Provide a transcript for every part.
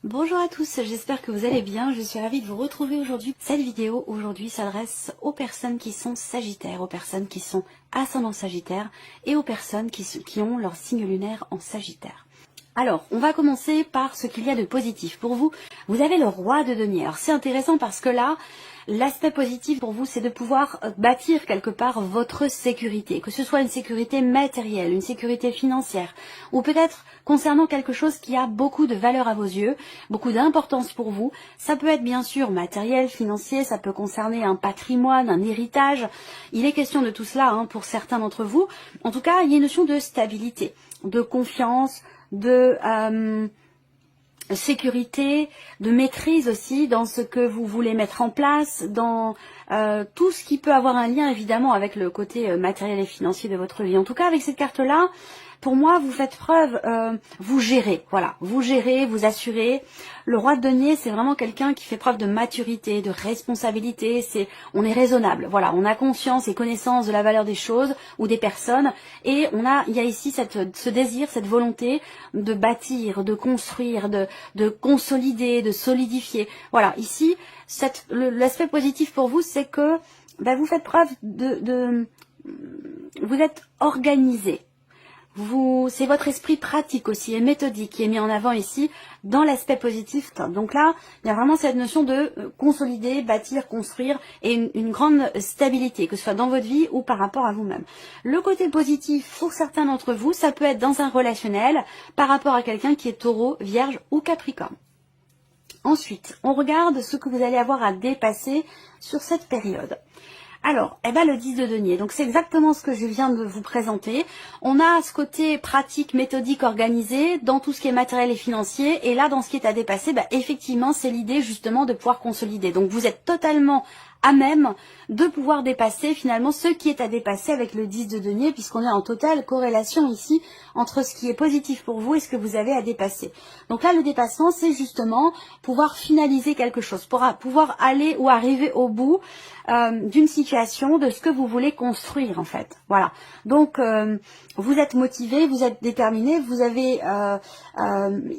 Bonjour à tous, j'espère que vous allez bien. Je suis ravie de vous retrouver aujourd'hui. Cette vidéo aujourd'hui s'adresse aux personnes qui sont sagittaires, aux personnes qui sont ascendant sagittaire et aux personnes qui ont leur signe lunaire en sagittaire. Alors, on va commencer par ce qu'il y a de positif. Pour vous, vous avez le roi de denier. Alors c'est intéressant parce que là, l'aspect positif pour vous, c'est de pouvoir bâtir quelque part votre sécurité, que ce soit une sécurité matérielle, une sécurité financière, ou peut-être concernant quelque chose qui a beaucoup de valeur à vos yeux, beaucoup d'importance pour vous. Ça peut être bien sûr matériel, financier, ça peut concerner un patrimoine, un héritage. Il est question de tout cela pour certains d'entre vous. En tout cas, il y a une notion de stabilité, de confiance, de sécurité, de maîtrise aussi dans ce que vous voulez mettre en place, dans tout ce qui peut avoir un lien évidemment avec le côté matériel et financier de votre vie. En tout cas, avec cette carte-là, pour moi, vous faites preuve, vous gérez, voilà, vous gérez, vous assurez. Le roi de denier, c'est vraiment quelqu'un qui fait preuve de maturité, de responsabilité. On est raisonnable, voilà, on a conscience et connaissance de la valeur des choses ou des personnes, et il y a ici ce désir, cette volonté de bâtir, de construire, de consolider, de solidifier. Voilà, ici, l'aspect positif pour vous, c'est que vous faites preuve vous êtes organisé. C'est votre esprit pratique aussi et méthodique qui est mis en avant ici dans l'aspect positif. Donc là, il y a vraiment cette notion de consolider, bâtir, construire et une grande stabilité, que ce soit dans votre vie ou par rapport à vous-même. Le côté positif, pour certains d'entre vous, ça peut être dans un relationnel par rapport à quelqu'un qui est taureau, vierge ou capricorne. Ensuite, on regarde ce que vous allez avoir à dépasser sur cette période. Alors, le 10 de denier, donc c'est exactement ce que je viens de vous présenter. On a ce côté pratique, méthodique, organisé dans tout ce qui est matériel et financier. Et là, dans ce qui est à dépasser, effectivement, c'est l'idée justement de pouvoir consolider. Donc, vous êtes totalement à même de pouvoir dépasser finalement ce qui est à dépasser avec le 10 de denier, puisqu'on est en totale corrélation ici entre ce qui est positif pour vous et ce que vous avez à dépasser. Donc là, le dépassement, c'est justement pouvoir finaliser quelque chose, pour pouvoir aller ou arriver au bout d'une situation, de ce que vous voulez construire en fait. Voilà. Donc vous êtes motivé, vous êtes déterminé, vous avez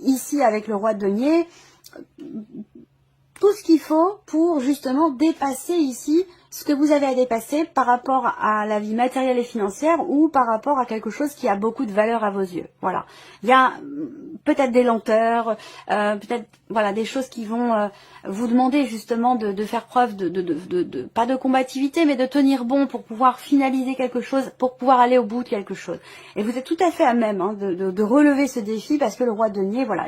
ici avec le roi de denier tout ce qu'il faut pour justement dépasser ici ce que vous avez à dépasser par rapport à la vie matérielle et financière ou par rapport à quelque chose qui a beaucoup de valeur à vos yeux. Voilà. Il y a peut-être des lenteurs, peut-être voilà des choses qui vont vous demander justement de faire preuve pas de combativité, mais de tenir bon pour pouvoir finaliser quelque chose, pour pouvoir aller au bout de quelque chose. Et vous êtes tout à fait à même de relever ce défi parce que le roi de denier, voilà,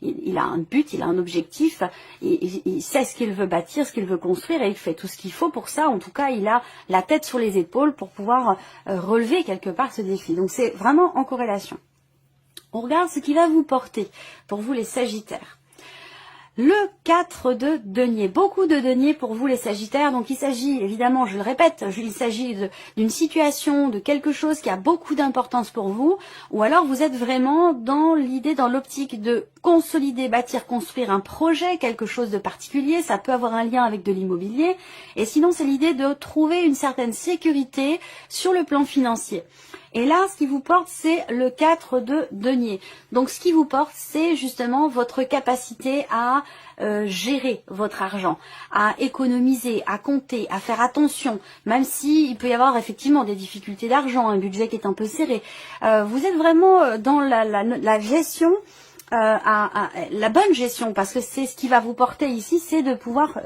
il a un but, il a un objectif, il sait ce qu'il veut bâtir, ce qu'il veut construire et il fait tout ce qu'il faut pour ça. En tout cas, il a la tête sur les épaules pour pouvoir relever quelque part ce défi. Donc c'est vraiment en corrélation. On regarde ce qui va vous porter pour vous les sagittaires. Le 4 de denier, beaucoup de denier pour vous les sagittaires, donc il s'agit évidemment, je le répète, il s'agit d'une situation, de quelque chose qui a beaucoup d'importance pour vous, ou alors vous êtes vraiment dans l'idée, dans l'optique de consolider, bâtir, construire un projet, quelque chose de particulier, ça peut avoir un lien avec de l'immobilier, et sinon c'est l'idée de trouver une certaine sécurité sur le plan financier. Et là, ce qui vous porte, c'est le 4 de denier. Donc, ce qui vous porte, c'est justement votre capacité à gérer votre argent, à économiser, à compter, à faire attention, même si il peut y avoir effectivement des difficultés d'argent, un budget qui est un peu serré. Vous êtes vraiment dans la gestion, la bonne gestion, parce que c'est ce qui va vous porter ici, c'est de pouvoir,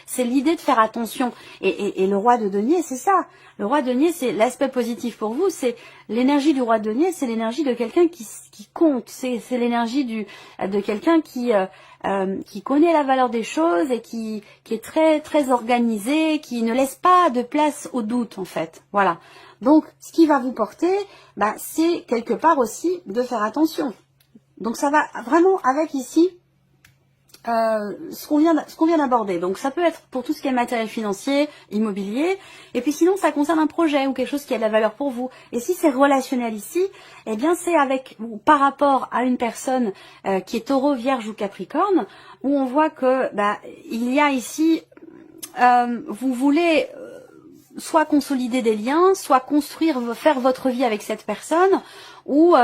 c'est l'idée de faire attention. Et le roi de denier, c'est ça. Le roi de denier, c'est l'aspect positif pour vous, c'est l'énergie du roi de denier, c'est l'énergie de quelqu'un qui compte, c'est l'énergie de quelqu'un qui connaît la valeur des choses et qui est très très organisé, qui ne laisse pas de place au doute en fait. Voilà. Donc, ce qui va vous porter, c'est quelque part aussi de faire attention. Donc ça va vraiment avec ici ce qu'on vient d'aborder. Donc ça peut être pour tout ce qui est matériel financier, immobilier, et puis sinon ça concerne un projet ou quelque chose qui a de la valeur pour vous. Et si c'est relationnel ici, eh bien c'est par rapport à une personne qui est taureau, vierge ou capricorne, où on voit que il y a ici, vous voulez soit consolider des liens, soit faire votre vie avec cette personne, ou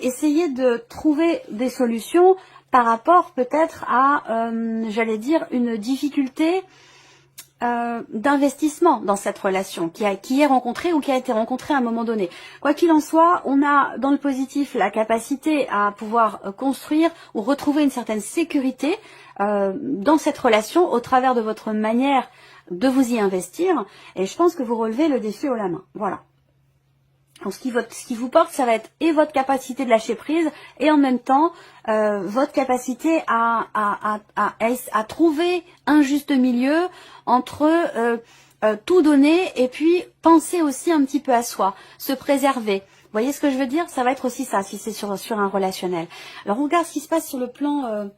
essayer de trouver des solutions par rapport peut-être à, j'allais dire, une difficulté d'investissement dans cette relation qui est rencontrée ou qui a été rencontrée à un moment donné. Quoi qu'il en soit, on a dans le positif la capacité à pouvoir construire ou retrouver une certaine sécurité dans cette relation au travers de votre manière de vous y investir, et je pense que vous relevez le défi haut la main. Voilà. Donc, ce qui vous porte, ça va être et votre capacité de lâcher prise et en même temps votre capacité à trouver un juste milieu entre tout donner et puis penser aussi un petit peu à soi, se préserver. Vous voyez ce que je veux dire? Ça va être aussi ça si c'est sur un relationnel. Alors on regarde ce qui se passe sur le plan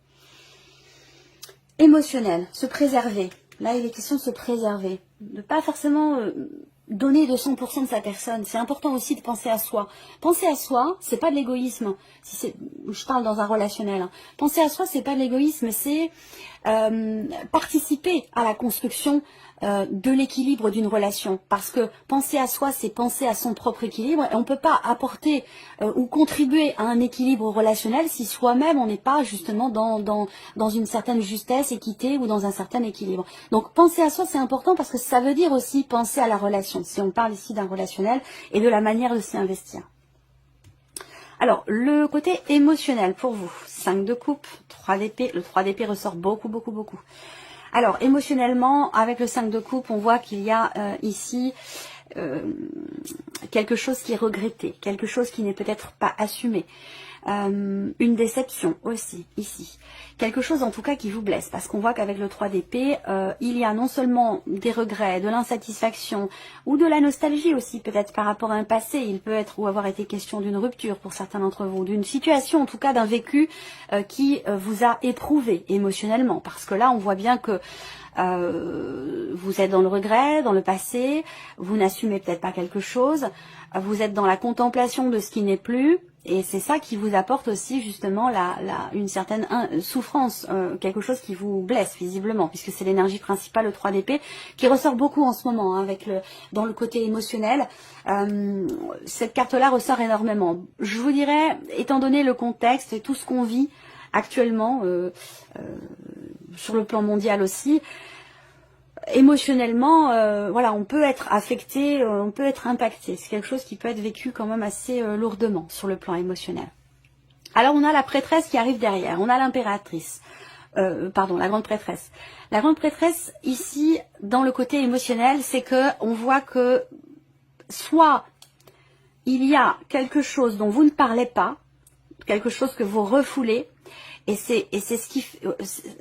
émotionnel, se préserver. Là, il est question de se préserver, de pas forcément donner 200% de sa personne. C'est important aussi de penser à soi. Penser à soi, c'est pas de l'égoïsme. Je parle dans un relationnel. Hein. Penser à soi, c'est pas de l'égoïsme, c'est participer à la construction de l'équilibre d'une relation. Parce que penser à soi, c'est penser à son propre équilibre. Et on ne peut pas apporter ou contribuer à un équilibre relationnel si soi-même on n'est pas justement dans une certaine justesse, équité ou dans un certain équilibre. Donc penser à soi, c'est important parce que ça veut dire aussi penser à la relation. Si on parle ici d'un relationnel et de la manière de s'y investir. Alors, le côté émotionnel pour vous, 5 de coupe, 3 d'épée, le 3 d'épée ressort beaucoup. Alors, émotionnellement, avec le 5 de coupe, on voit qu'il y a ici quelque chose qui est regretté, quelque chose qui n'est peut-être pas assumé. Une déception aussi, ici. Quelque chose en tout cas qui vous blesse, parce qu'on voit qu'avec le 3 d'épée, il y a non seulement des regrets, de l'insatisfaction, ou de la nostalgie aussi, peut-être par rapport à un passé. Il peut être ou avoir été question d'une rupture pour certains d'entre vous, d'une situation, en tout cas d'un vécu qui vous a éprouvé émotionnellement. Parce que là, on voit bien que vous êtes dans le regret, dans le passé, vous n'assumez peut-être pas quelque chose, vous êtes dans la contemplation de ce qui n'est plus, et c'est ça qui vous apporte aussi justement une certaine souffrance, quelque chose qui vous blesse visiblement, puisque c'est l'énergie principale, le 3 d'épée, qui ressort beaucoup en ce moment, hein, dans le côté émotionnel. Cette carte-là ressort énormément. Je vous dirais, étant donné le contexte et tout ce qu'on vit actuellement, sur le plan mondial aussi, émotionnellement, voilà, on peut être affecté, on peut être impacté. C'est quelque chose qui peut être vécu quand même assez lourdement sur le plan émotionnel. Alors on a la prêtresse qui arrive derrière, on a l'impératrice, pardon, la grande prêtresse. La grande prêtresse ici, dans le côté émotionnel, c'est que on voit que soit il y a quelque chose dont vous ne parlez pas, quelque chose que vous refoulez, et c'est ce qui,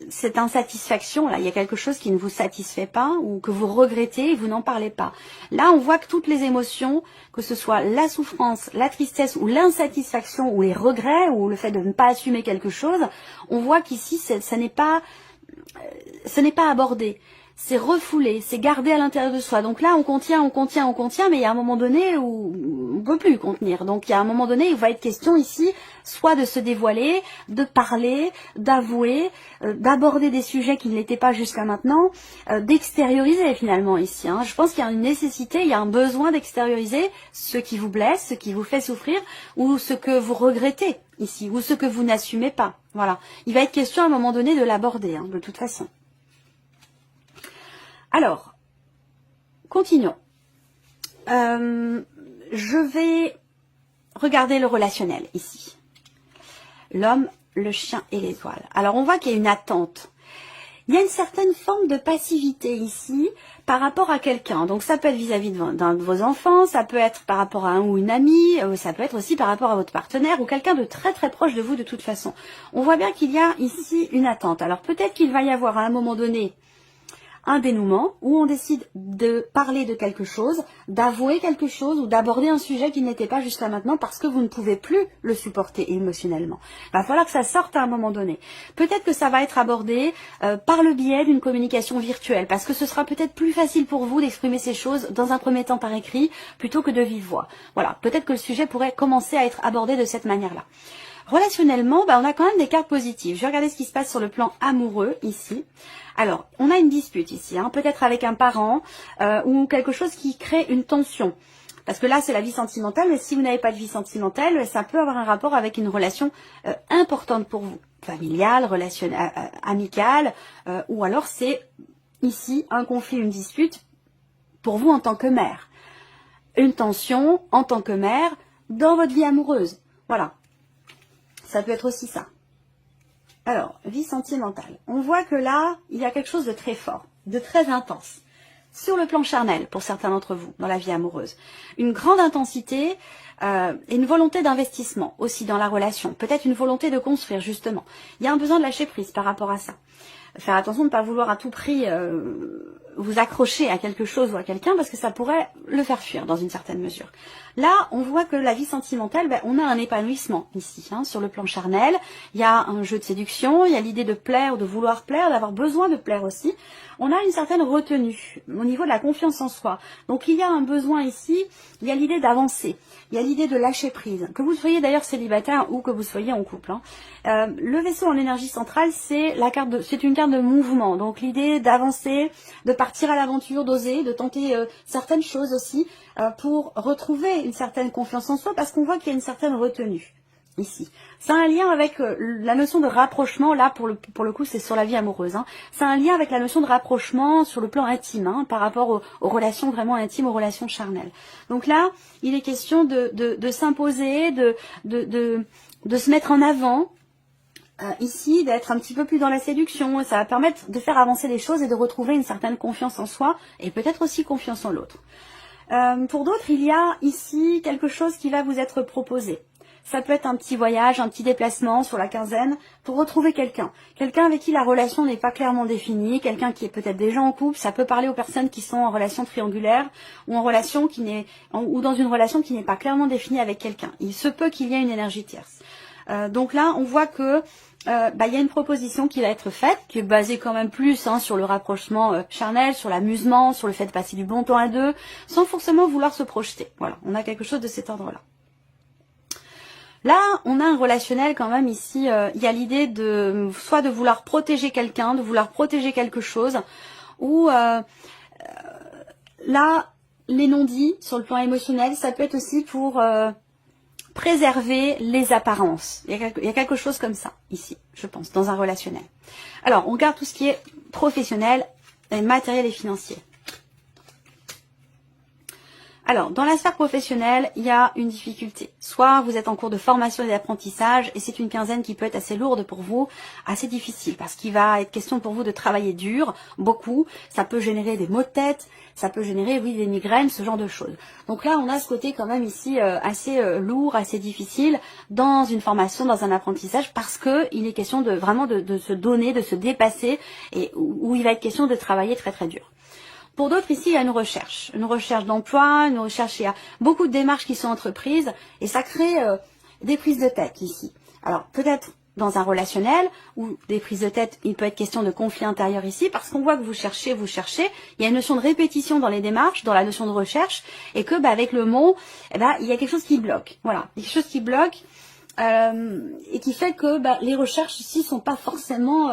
cette insatisfaction là, il y a quelque chose qui ne vous satisfait pas ou que vous regrettez et vous n'en parlez pas. Là, on voit que toutes les émotions, que ce soit la souffrance, la tristesse ou l'insatisfaction ou les regrets ou le fait de ne pas assumer quelque chose, on voit qu'ici, ce n'est pas abordé. C'est refoulé, c'est gardé à l'intérieur de soi. Donc là, on contient, mais il y a un moment donné où on ne peut plus contenir. Donc il y a un moment donné, il va être question ici, soit de se dévoiler, de parler, d'avouer, d'aborder des sujets qui ne l'étaient pas jusqu'à maintenant, d'extérioriser finalement ici. Hein. Je pense qu'il y a une nécessité, il y a un besoin d'extérioriser ce qui vous blesse, ce qui vous fait souffrir, ou ce que vous regrettez ici, ou ce que vous n'assumez pas. Voilà. Il va être question à un moment donné de l'aborder, hein, de toute façon. Alors, continuons. Je vais regarder le relationnel ici. L'homme, le chien et l'étoile. Alors, on voit qu'il y a une attente. Il y a une certaine forme de passivité ici par rapport à quelqu'un. Donc, ça peut être vis-à-vis d'un de vos enfants, ça peut être par rapport à un ou une amie, ça peut être aussi par rapport à votre partenaire ou quelqu'un de très très proche de vous de toute façon. On voit bien qu'il y a ici une attente. Alors, peut-être qu'il va y avoir à un moment donné un dénouement où on décide de parler de quelque chose, d'avouer quelque chose ou d'aborder un sujet qui n'était pas jusqu'à maintenant parce que vous ne pouvez plus le supporter émotionnellement. Il va falloir que ça sorte à un moment donné. Peut-être que ça va être abordé par le biais d'une communication virtuelle parce que ce sera peut-être plus facile pour vous d'exprimer ces choses dans un premier temps par écrit plutôt que de vive voix. Voilà, peut-être que le sujet pourrait commencer à être abordé de cette manière-là. Relationnellement, on a quand même des cartes positives. Je vais regarder ce qui se passe sur le plan amoureux ici. Alors, on a une dispute ici, hein, peut-être avec un parent ou quelque chose qui crée une tension. Parce que là, c'est la vie sentimentale, mais si vous n'avez pas de vie sentimentale, ça peut avoir un rapport avec une relation importante pour vous. Familiale, relationnelle, amicale, ou alors c'est ici un conflit, une dispute pour vous en tant que mère. Une tension en tant que mère dans votre vie amoureuse. Voilà. Ça peut être aussi ça. Alors, vie sentimentale. On voit que là, il y a quelque chose de très fort, de très intense. Sur le plan charnel, pour certains d'entre vous, dans la vie amoureuse. Une grande intensité et une volonté d'investissement aussi dans la relation. Peut-être une volonté de construire, justement. Il y a un besoin de lâcher prise par rapport à ça. Faire attention de ne pas vouloir à tout prix vous accrocher à quelque chose ou à quelqu'un parce que ça pourrait le faire fuir dans une certaine mesure. Là, on voit que la vie sentimentale, on a un épanouissement ici, sur le plan charnel. Il y a un jeu de séduction, il y a l'idée de plaire, de vouloir plaire, d'avoir besoin de plaire aussi. On a une certaine retenue au niveau de la confiance en soi. Donc il y a un besoin ici, il y a l'idée d'avancer, il y a l'idée de lâcher prise. Que vous soyez d'ailleurs célibataire ou que vous soyez en couple. Le vaisseau en énergie centrale, c'est une carte de mouvement. Donc l'idée d'avancer, de partir à l'aventure, d'oser, de tenter certaines choses aussi pour retrouver une certaine confiance en soi parce qu'on voit qu'il y a une certaine retenue ici. C'est un lien avec la notion de rapprochement, là pour le coup c'est sur la vie amoureuse. C'est un lien avec la notion de rapprochement sur le plan intime par rapport aux relations vraiment intimes, aux relations charnelles. Donc là, il est question de s'imposer, de se mettre en avant. Ici, d'être un petit peu plus dans la séduction, ça va permettre de faire avancer les choses et de retrouver une certaine confiance en soi et peut-être aussi confiance en l'autre. Pour d'autres, il y a ici quelque chose qui va vous être proposé. Ça peut être un petit voyage, un petit déplacement sur la quinzaine pour retrouver quelqu'un. Quelqu'un avec qui la relation n'est pas clairement définie, quelqu'un qui est peut-être déjà en couple. Ça peut parler aux personnes qui sont en relation triangulaire ou en relation ou dans une relation qui n'est pas clairement définie avec quelqu'un. Il se peut qu'il y ait une énergie tierce. Donc là, on voit que il y a une proposition qui va être faite, qui est basée quand même plus sur le rapprochement charnel, sur l'amusement, sur le fait de passer du bon temps à deux, sans forcément vouloir se projeter. Voilà, on a quelque chose de cet ordre-là. Là, on a un relationnel quand même ici, il y a l'idée de soit de vouloir protéger quelqu'un, de vouloir protéger quelque chose, ou là, les non-dits sur le plan émotionnel, ça peut être aussi pour préserver les apparences. Il y a quelque chose comme ça, ici, je pense, dans un relationnel. Alors, on regarde tout ce qui est professionnel, matériel et financier. Alors, dans la sphère professionnelle, il y a une difficulté. Soit vous êtes en cours de formation et d'apprentissage, et c'est une quinzaine qui peut être assez lourde pour vous, assez difficile, parce qu'il va être question pour vous de travailler dur, beaucoup. Ça peut générer des maux de tête, ça peut générer, oui, des migraines, ce genre de choses. Donc là, on a ce côté quand même ici assez lourd, assez difficile, dans une formation, dans un apprentissage, parce que il est question de vraiment de se donner, de se dépasser, et où il va être question de travailler très très dur. Pour d'autres, ici, il y a une recherche d'emploi, il y a beaucoup de démarches qui sont entreprises et ça crée des prises de tête ici. Alors, peut-être dans un relationnel ou des prises de tête, il peut être question de conflit intérieur ici parce qu'on voit que vous cherchez, il y a une notion de répétition dans les démarches, dans la notion de recherche et que avec le mot, il y a quelque chose qui bloque. Voilà, quelque chose qui bloque et qui fait que les recherches ici sont pas forcément...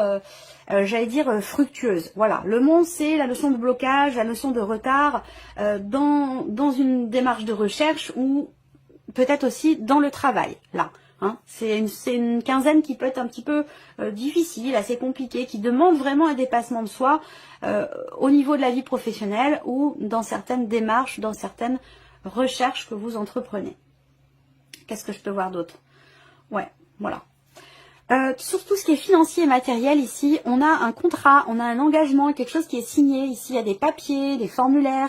fructueuse. Voilà, le monde c'est la notion de blocage, la notion de retard dans une démarche de recherche ou peut-être aussi dans le travail. Là, c'est une quinzaine qui peut être un petit peu difficile, assez compliquée, qui demande vraiment un dépassement de soi au niveau de la vie professionnelle ou dans certaines démarches, dans certaines recherches que vous entreprenez. Qu'est-ce que je peux voir d'autre? Ouais, voilà. Sur tout ce qui est financier et matériel ici, on a un contrat, on a un engagement, quelque chose qui est signé. Ici, il y a des papiers, des formulaires.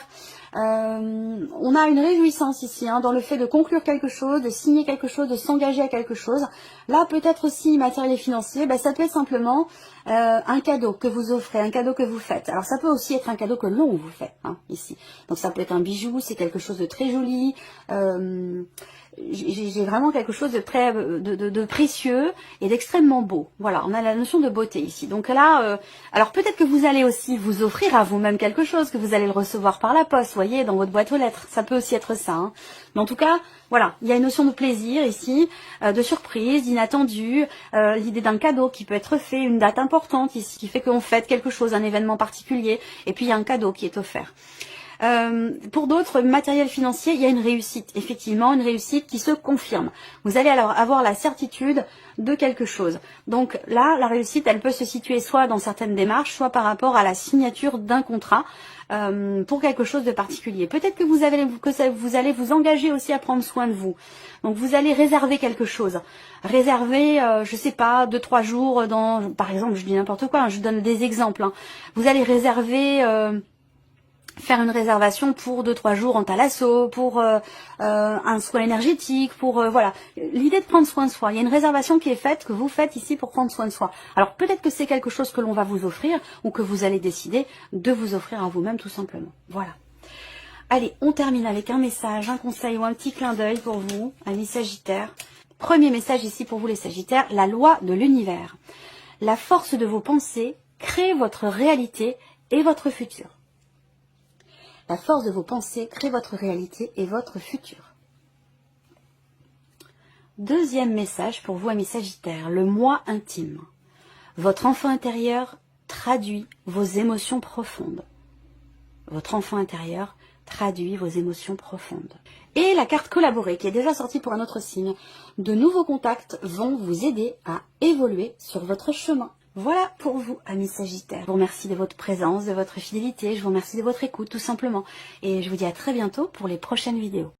On a une réjouissance ici dans le fait de conclure quelque chose, de signer quelque chose, de s'engager à quelque chose. Là, peut-être aussi matériel et financier, ça peut être simplement un cadeau que vous offrez, un cadeau que vous faites. Alors, ça peut aussi être un cadeau que l'on vous fait ici. Donc, ça peut être un bijou, c'est quelque chose de très joli. J'ai vraiment quelque chose de très de précieux et d'extrêmement beau. Voilà, on a la notion de beauté ici. Donc là, alors peut-être que vous allez aussi vous offrir à vous-même quelque chose, que vous allez le recevoir par la poste, voyez, dans votre boîte aux lettres. Ça peut aussi être ça. Mais en tout cas, voilà, il y a une notion de plaisir ici, de surprise, d'inattendu, l'idée d'un cadeau qui peut être fait, une date importante ici, qui fait qu'on fête quelque chose, un événement particulier, et puis il y a un cadeau qui est offert. Pour d'autres, matériel financier, il y a une réussite, effectivement, une réussite qui se confirme. Vous allez alors avoir la certitude de quelque chose. Donc là, la réussite, elle peut se situer soit dans certaines démarches, soit par rapport à la signature d'un contrat pour quelque chose de particulier. Peut-être que vous allez vous engager aussi à prendre soin de vous. Donc vous allez réserver quelque chose. Réserver, je sais pas, 2-3 jours dans, par exemple, je dis n'importe quoi, hein, je donne des exemples. Hein. Vous allez réserver... faire une réservation pour 2-3 jours en thalasso, pour un soin énergétique, pour voilà. L'idée de prendre soin de soi. Il y a une réservation qui est faite, que vous faites ici pour prendre soin de soi. Alors peut-être que c'est quelque chose que l'on va vous offrir ou que vous allez décider de vous offrir à vous-même tout simplement. Voilà. Allez, on termine avec un message, un conseil ou un petit clin d'œil pour vous, amis Sagittaires. Premier message ici pour vous les Sagittaires, la loi de l'univers. La force de vos pensées crée votre réalité et votre futur. La force de vos pensées crée votre réalité et votre futur. Deuxième message pour vous, amis Sagittaires, le moi intime. Votre enfant intérieur traduit vos émotions profondes. Votre enfant intérieur traduit vos émotions profondes. Et la carte collaborer qui est déjà sortie pour un autre signe. De nouveaux contacts vont vous aider à évoluer sur votre chemin. Voilà pour vous, amis Sagittaires. Je vous remercie de votre présence, de votre fidélité, je vous remercie de votre écoute, tout simplement. Et je vous dis à très bientôt pour les prochaines vidéos.